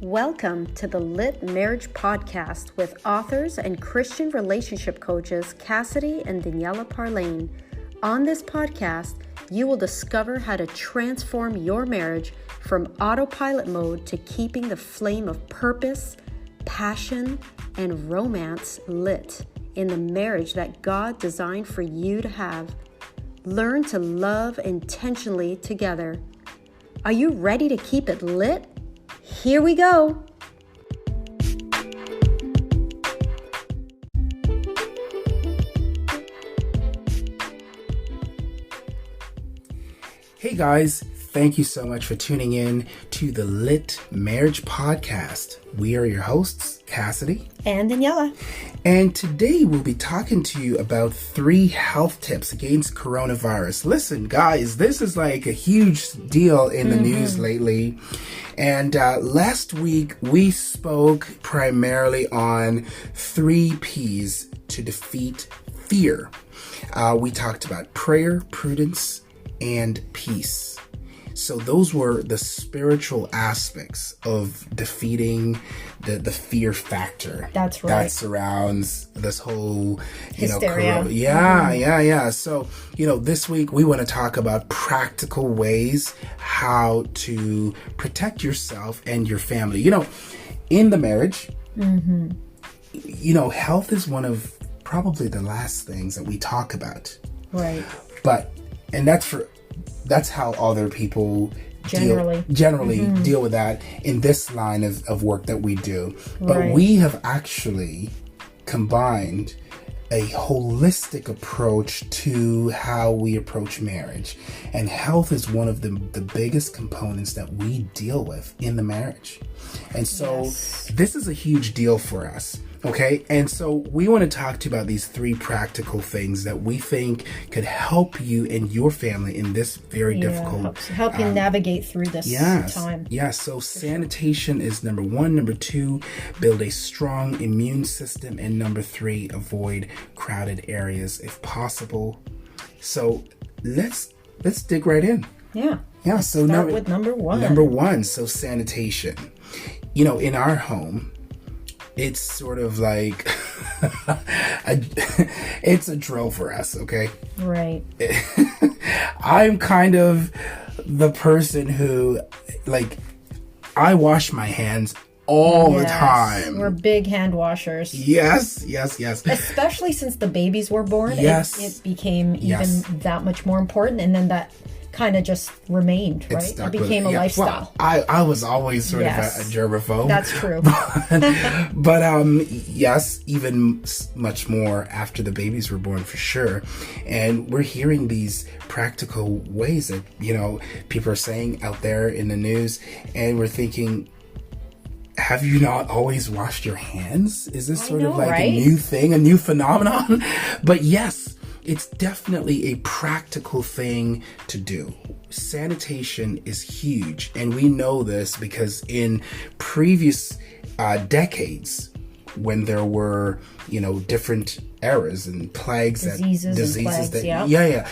Welcome to the Lit Marriage Podcast with authors and Christian relationship coaches Cassidy and Daniela Parlane. On this podcast, you will discover how to transform your marriage from autopilot mode to keeping the flame of purpose, passion, and romance lit in the marriage that God designed for you to have. Learn to love intentionally together. Are you ready to keep it lit? Here we go. Hey guys, thank you so much for tuning in to the Lit Marriage Podcast. We are your hosts, Cassidy And Daniela. And today we'll be talking to you about 3 health tips against coronavirus. Listen, guys, this is like a huge deal in the news lately. And last week we spoke primarily on 3 P's to defeat fear. We talked about prayer, prudence, and peace. So those were the spiritual aspects of defeating the fear factor. That's right. That surrounds this whole, hysteria. Yeah. So, this week we want to talk about practical ways how to protect yourself and your family. In the marriage, health is one of probably the last things that we talk about. Right. And that's how other people generally deal with that in this line of work that we do. But Right. we have actually combined a holistic approach to how we approach marriage. And health is one of the biggest components that we deal with in the marriage. And so This is a huge deal for us. Okay, and so we want to talk to you about these 3 practical things that we think could help you and your family in this very difficult... Help you navigate through this time. Yes, so sanitation is number 1. Number 2, build a strong immune system. And number 3, avoid crowded areas if possible. So let's dig right in. Yeah. So start with number 1. Number 1, so sanitation. In our home, it's sort of like it's a drill for us, okay? Right. I'm kind of the person who, I wash my hands all the time. We're big hand washers. Yes. Especially since the babies were born. Yes. It became even that much more important. And then that kind of just remained, right? It became a lifestyle. Well, I was always sort of a germaphobe. That's true. but yes, even much more after the babies were born, for sure. And we're hearing these practical ways that, people are saying out there in the news, and we're thinking, have you not always washed your hands? Is this sort of like a new thing, a new phenomenon? But yes, it's definitely a practical thing to do. Sanitation is huge, and we know this because in previous decades, when there were, different eras and plagues, diseases that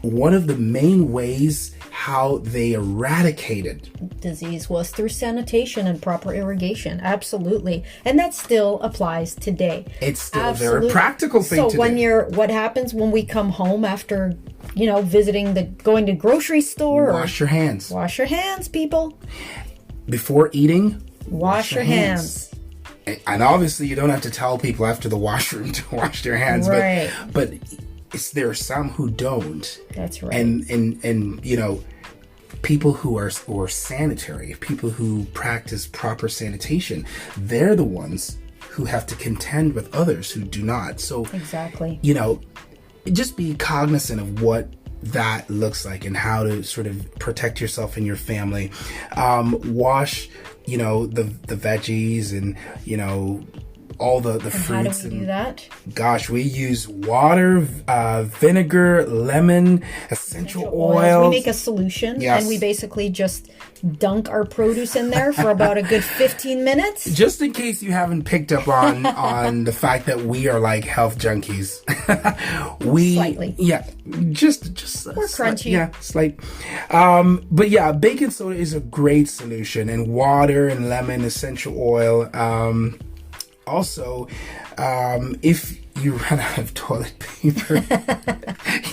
one of the main ways how they eradicated disease was through sanitation and proper irrigation. Absolutely. And that still applies today. It's still a very practical thing to do. What happens when we come home after, going to grocery store? Wash your hands. Wash your hands, people. There eating, wash your hands. And obviously you don't have to tell people after the washroom to wash their hands, right. but there are some who don't. That's right. And people who are sanitary, people who practice proper sanitation, they're the ones who have to contend with others who do not. So exactly. Just be cognizant of what that looks like and how to sort of protect yourself and your family. Wash, the veggies and, all the and fruits. How do we do that? Gosh, we use water, vinegar, lemon, essential oils. We make a solution, Yes. and we basically just dunk our produce in there for about a good 15 minutes. Just in case you haven't picked up on the fact that we are like health junkies. Slightly. Yeah, just We're crunchy. Yeah, slight. But yeah, baking soda is a great solution, and water and lemon, essential oil. Also, if you run out of toilet paper,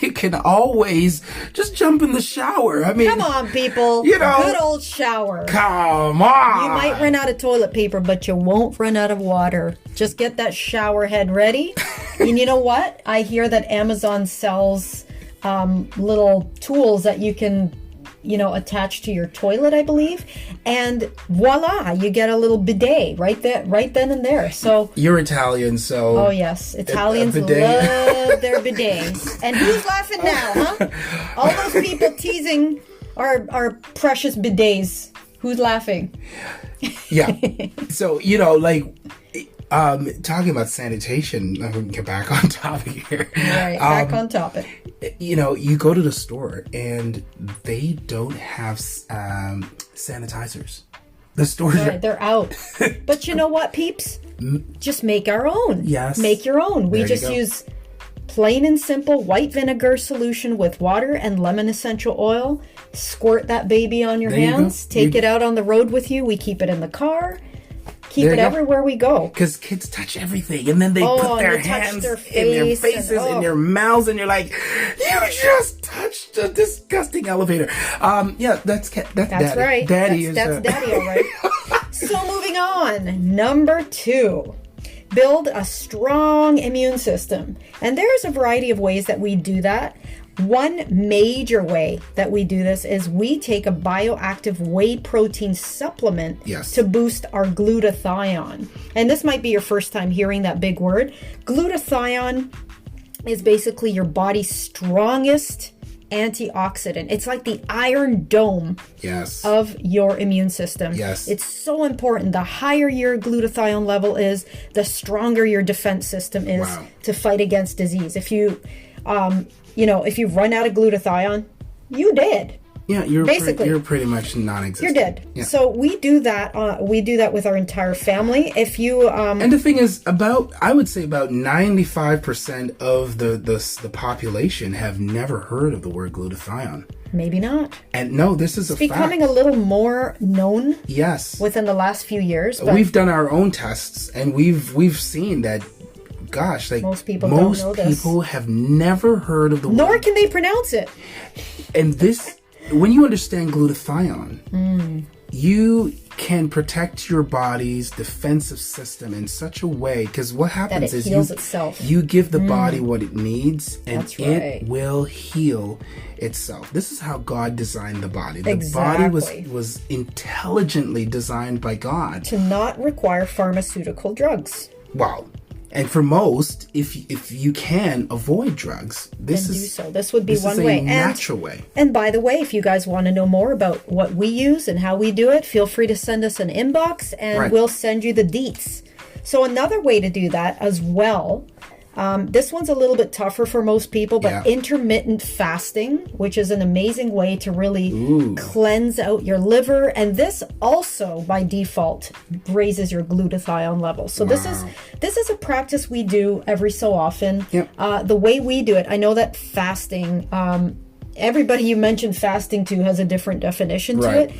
you can always just jump in the shower. I mean, Come on, people. Good old shower. Come on. You might run out of toilet paper, but you won't run out of water. Just get that shower head ready. And you know what? I hear that Amazon sells little tools that you can attach to your toilet, I believe, and voila, you get a little bidet right then and there. So you're Italian, so oh yes, Italians love their bidets. And who's laughing now, huh? All those people teasing our precious bidets. Who's laughing? Yeah. So talking about sanitation, I'm going to get back on topic here. Right, back on topic. You go to the store and they don't have sanitizers. The stores they're out. But you know what, peeps? Just make our own. Yes. Make your own. We There you just go. use plain and simple white vinegar solution with water and lemon essential oil. Squirt that baby on your There you go. hands. Take it out on the road with you. We keep it in the car. Keep There it you go. everywhere we go. Because kids touch everything, and then they Oh, put and their they touch hands their in their face and- faces, oh. in their mouths, and you're like, "You just touched a disgusting elevator." Yeah, that's Right. Daddy that's is Daddy, all right. So moving on, number 2. Build a strong immune system. And there's a variety of ways that we do that. One major way that we do this is we take a bioactive whey protein supplement Yes. to boost our glutathione. And this might be your first time hearing that big word. Glutathione is basically your body's strongest antioxidant. It's like the iron dome Yes. of your immune system. Yes. It's so important. The higher your glutathione level is, the stronger your defense system is Wow. to fight against disease. If you run out of glutathione, you dead. Yeah, you're Basically. you're pretty much non-existent. You're dead. Yeah. So we do that. We do that with our entire family. If you And the thing is, I would say about 95% of the population have never heard of the word glutathione. maybe not. And no, this is a fact. Becoming a little more known Yes. within the last few years. But We've done our own tests, and we've seen that. Gosh, like Most people don't know this. people have never heard of the nor word. can they pronounce it. And this, when you understand glutathione, you can protect your body's defensive system in such a way, because what happens it is heals itself. you give the body what it needs, and That's right. it will heal itself. This is how God designed the body. The Exactly. body was intelligently designed by God. To not require pharmaceutical drugs. Wow. And for most, if you can avoid drugs, this Then is do so. This would be this one is a way. natural way. And by the way, if you guys want to know more about what we use and how we do it, feel free to send us an inbox and Right. we'll send you the deets. So another way to do that as well, this one's a little bit tougher for most people, but Yeah. intermittent fasting, which is an amazing way to really cleanse out your liver. And this also, by default, raises your glutathione level. So this is a practice we do every so often. Yep. The way we do it, I know that fasting, everybody you mentioned fasting to has a different definition to Right.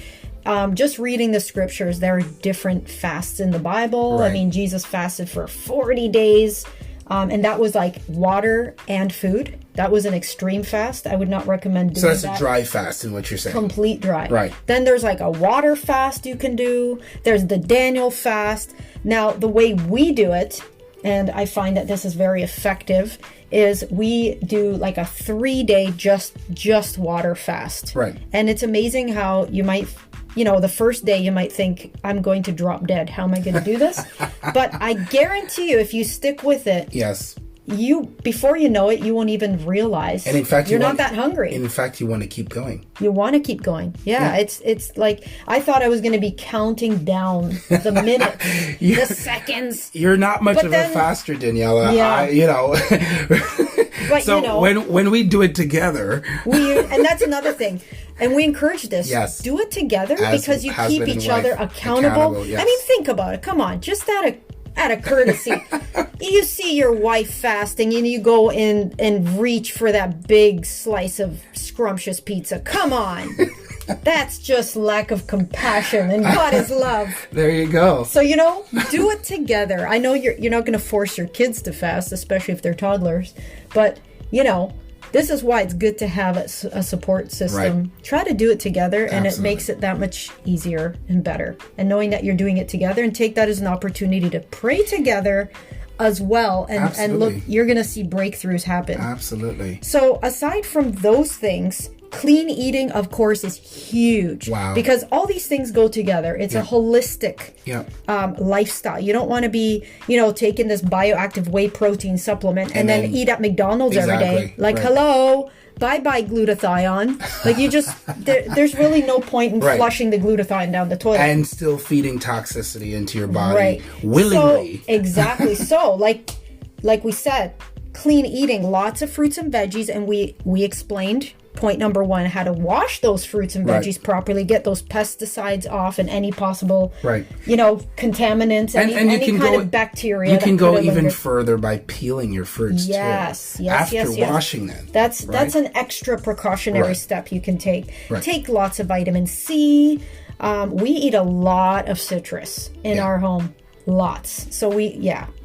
it. Just reading the scriptures, there are different fasts in the Bible. I Right. mean, Jesus fasted for 40 days. And that was like water and food. That was an extreme fast. I would not recommend doing So that's that. a dry fast, in what you're saying. Complete dry. Right. Then there's like a water fast you can do. There's the Daniel fast. Now, the way we do it, and I find that this is very effective, is we do like a 3-day just water fast. Right. And it's amazing how you might, the first day you might think, I'm going to drop dead. How am I going to do this? But I guarantee you, if you stick with it, Yes. before you know it, you won't even realize. And in fact, you're not that hungry. In fact, you want to keep going. You want to keep going. Yeah. It's like, I thought I was going to be counting down the minutes, the seconds. You're not much of a faster, Daniela. Yeah. But, so when we do it together, and that's another thing. And we encourage this. Yes. Do it together because you keep each other accountable. Yes. I mean, think about it. Come on. Just out of courtesy. You see your wife fasting and you go in and reach for that big slice of scrumptious pizza. Come on. That's just lack of compassion, and God is love. There you go. So, do it together. I know you're not going to force your kids to fast, especially if they're toddlers, but, this is why it's good to have a support system. Right. Try to do it together, and Absolutely. It makes it that much easier and better. And knowing that you're doing it together, and take that as an opportunity to pray together as well. And look, you're going to see breakthroughs happen. Absolutely. So aside from those things, clean eating, of course, is huge. Wow. Because all these things go together. It's a holistic lifestyle. You don't want to be, taking this bioactive whey protein supplement and then eat at McDonald's every day. Like, hello, bye-bye glutathione. Like, you just, there's really no point in flushing the glutathione down the toilet. And still feeding toxicity into your body willingly. So, exactly. So, like we said, clean eating, lots of fruits and veggies, and we explained point number 1, how to wash those fruits and veggies properly, get those pesticides off and any possible, contaminants, any kind of bacteria. You can go even further by peeling your fruits too. Yes, after washing them. That's an extra precautionary step you can take. Take lots of vitamin C. We eat a lot of citrus in our home. Lots. So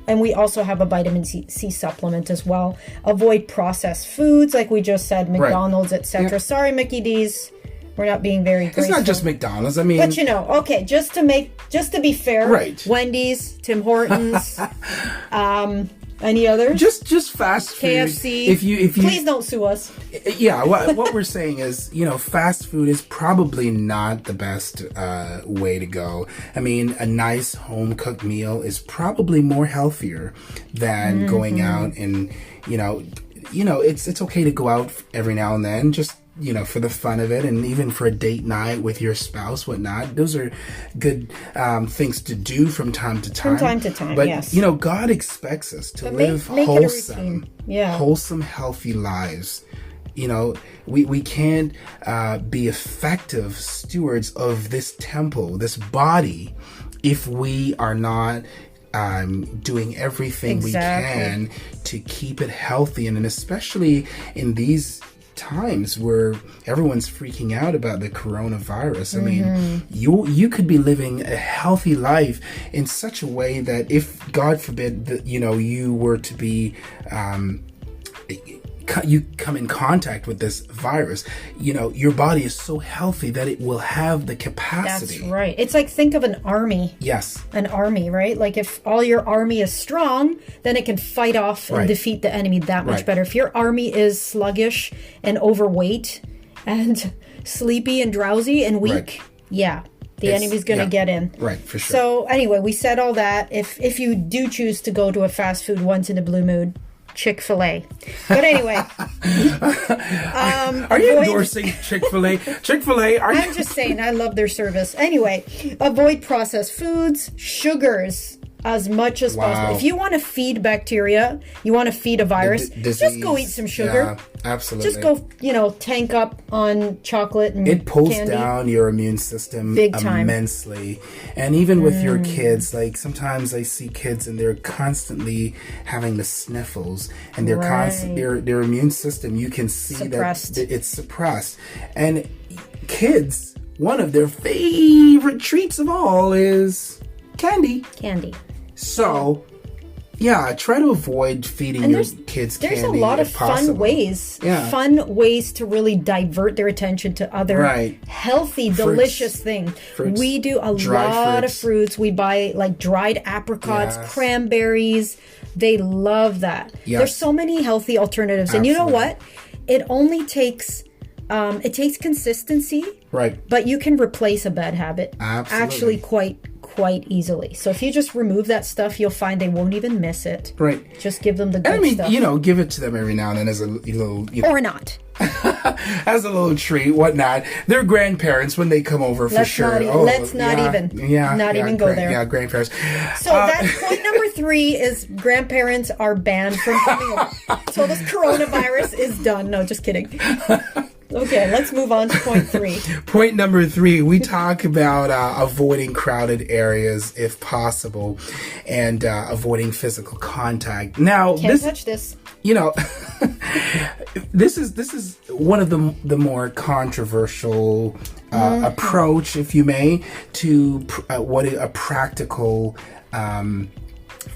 and we also have a vitamin C supplement as well. Avoid processed foods, like we just said, McDonald's, etc. Yeah. Sorry, Mickey D's. We're not being very graceful. It's not just McDonald's. I mean, but okay, just to be fair, Wendy's, Tim Hortons, any others? Just fast food. KFC. If you please don't sue us. Yeah, what we're saying is, fast food is probably not the best way to go. I mean, a nice home cooked meal is probably more healthier than going out and it's okay to go out every now and then, just for the fun of it, and even for a date night with your spouse, whatnot. Those are good things to do from time to time. But, yes. God expects us to live wholesome, healthy lives. We can't be effective stewards of this temple, this body, if we are not doing everything we can to keep it healthy. And especially in these times where everyone's freaking out about the coronavirus. I mean, you could be living a healthy life in such a way that if, God forbid, that you were to be you come in contact with this virus, your body is so healthy that it will have the capacity. That's right. It's like, think of an army. Yes. An army, right? Like, if all your army is strong, then it can fight off and defeat the enemy that much better. If your army is sluggish and overweight and sleepy and drowsy and weak, the enemy's going to get in. Right, for sure. So anyway, we said all that. If you do choose to go to a fast food once in a blue mood, Chick-fil-A. But anyway. Are you endorsing Chick-fil-A? Chick-fil-A, I'm just saying, I love their service. Anyway, avoid processed foods, sugars as much as possible. If you want to feed bacteria, you want to feed a virus, just go eat some sugar. Yeah, absolutely. Just go, tank up on chocolate and it pulls candy. down your immune system Big time. Immensely. And even with your kids, like sometimes I see kids and they're constantly having the sniffles, and they're their immune system, you can see suppressed. That it's suppressed. And kids, one of their favorite treats of all is candy. So, try to avoid feeding your kids candy. There's a lot of fun ways to really divert their attention to other healthy, delicious things. We do a lot of fruits. We buy like dried apricots, cranberries. They love that. Yes. There's so many healthy alternatives. Absolutely. And you know what? It only takes consistency. Right. But you can replace a bad habit. Absolutely. Actually quite quite easily. So if you just remove that stuff, you'll find they won't even miss it. Right. Just give them the good stuff. Give it to them every now and then as a little... Or not. As a little treat, whatnot. They're grandparents when they come over, for sure. Let's not even go there. Yeah, grandparents. So that's point number 3 is grandparents are banned from coming over. So this coronavirus is done. No, just kidding. Okay, let's move on to point 3. Point number 3, we talk about avoiding crowded areas if possible, and avoiding physical contact. Now, Can't touch this. This is one of the more controversial approach, if you may, to what a practical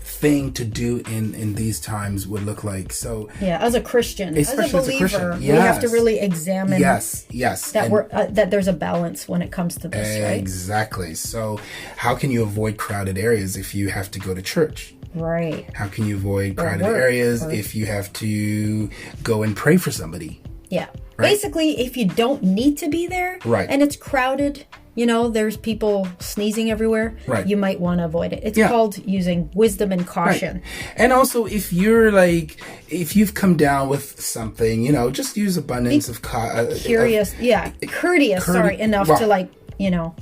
thing to do in these times would look like. So as a Christian, as a believer, we have to really examine that there's a balance when it comes to this, right? Exactly. So how can you avoid crowded areas if you have to go to church? Right. How can you avoid crowded areas if you have to go and pray for somebody? Yeah. Right? Basically, if you don't need to be there, and it's crowded, there's people sneezing everywhere, you might want to avoid it. It's called using wisdom and caution. Right. And also, if you've come down with something, just use abundance of courteous enough to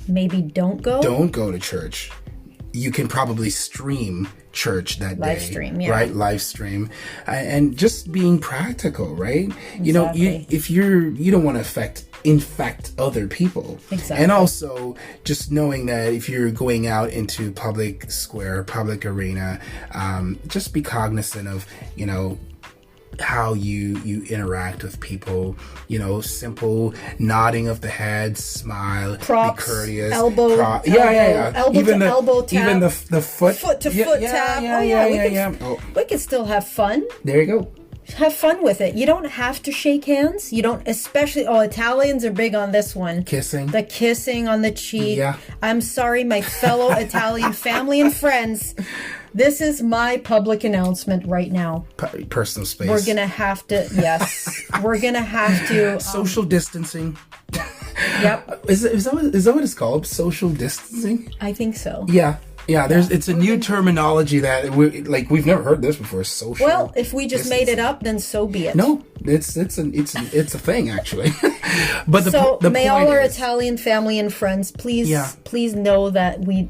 maybe don't go. Don't go to church. You can probably stream church that day, right? Live stream, and just being practical, right? Exactly. If you don't want to infect other people, exactly. And also just knowing that if you're going out into public square, public arena, just be cognizant of how you interact with people, simple nodding of the head, smile, props, be courteous, elbow elbow to elbow tap, even the foot to foot tap. We can still have fun. There you go. Have fun with it. You don't have to shake hands. You don't, especially, Italians are big on this one. Kissing. The kissing on the cheek. Yeah. I'm sorry, my fellow Italian family and friends. This is my public announcement right now. Personal space. We're going to have to, we're going to have to. Social distancing. Yep. Is that what it's called? Social distancing? I think so. Yeah. Yeah, it's a new terminology that we've never heard this before. Social. Well, if we just made it up, then so be it. No, it's a thing actually. But may all our Italian family and friends please know that we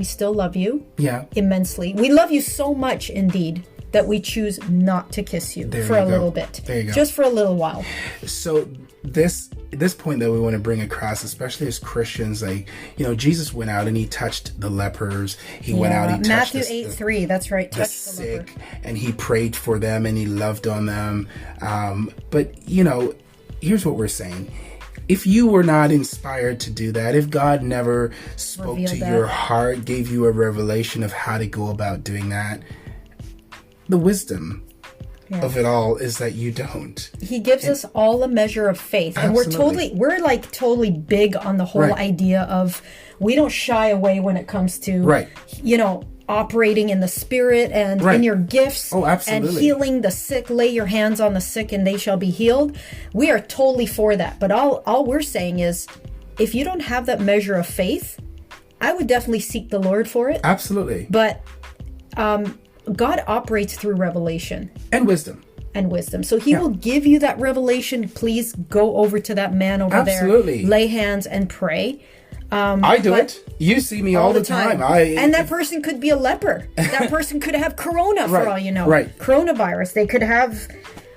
still love you. Yeah. Immensely. We love you so much indeed that we choose not to kiss you for a little bit. There you go. Just for a little while. So this point that we want to bring across, especially as Christians, Jesus went out and he touched the lepers. He went out, he touched Matthew 8:3. That's right. The sick, and he prayed for them and he loved on them. But here's what we're saying. If you were not inspired to do that, if God never spoke to your heart, gave you a revelation of how to go about doing that, the wisdom of it all is that you don't. He gives us all a measure of faith. Absolutely. And we're totally big on the whole idea of, we don't shy away when it comes to, operating in the spirit and in your gifts and healing the sick. Lay your hands on the sick and they shall be healed. We are totally for that. But all we're saying is, if you don't have that measure of faith, I would definitely seek the Lord for it. Absolutely. But God operates through revelation. And wisdom. So he will give you that revelation. Please go over to that man over there. Lay hands and pray. I do it. You see me all the time. And that person could be a leper. That person could have corona for all you know. Right. Coronavirus. They could have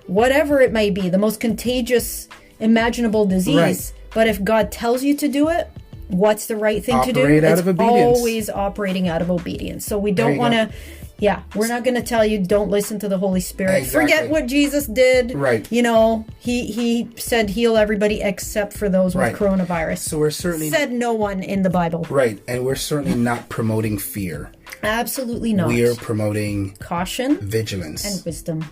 whatever it may be, the most contagious imaginable disease. Right. But if God tells you to do it, what's the right thing to do? It's always operating out of obedience. So we don't want to... Yeah, we're not going to tell you don't listen to the Holy Spirit. Exactly. Forget what Jesus did. Right. He said heal everybody except for those with coronavirus. So we're certainly... Said no one in the Bible. Right, and we're certainly not promoting fear. Absolutely not. We are promoting... caution. Vigilance. And wisdom.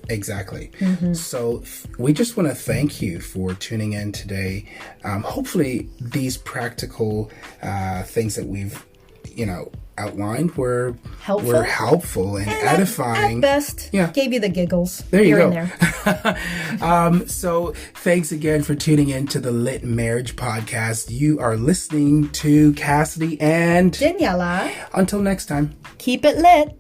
Exactly. Mm-hmm. So we just want to thank you for tuning in today. Hopefully these practical things that we've outlined were helpful, and edifying. At best, gave you the giggles. There you here go. And there. So thanks again for tuning in to the Lit Marriage Podcast. You are listening to Cassidy and Daniela. Until next time. Keep it lit.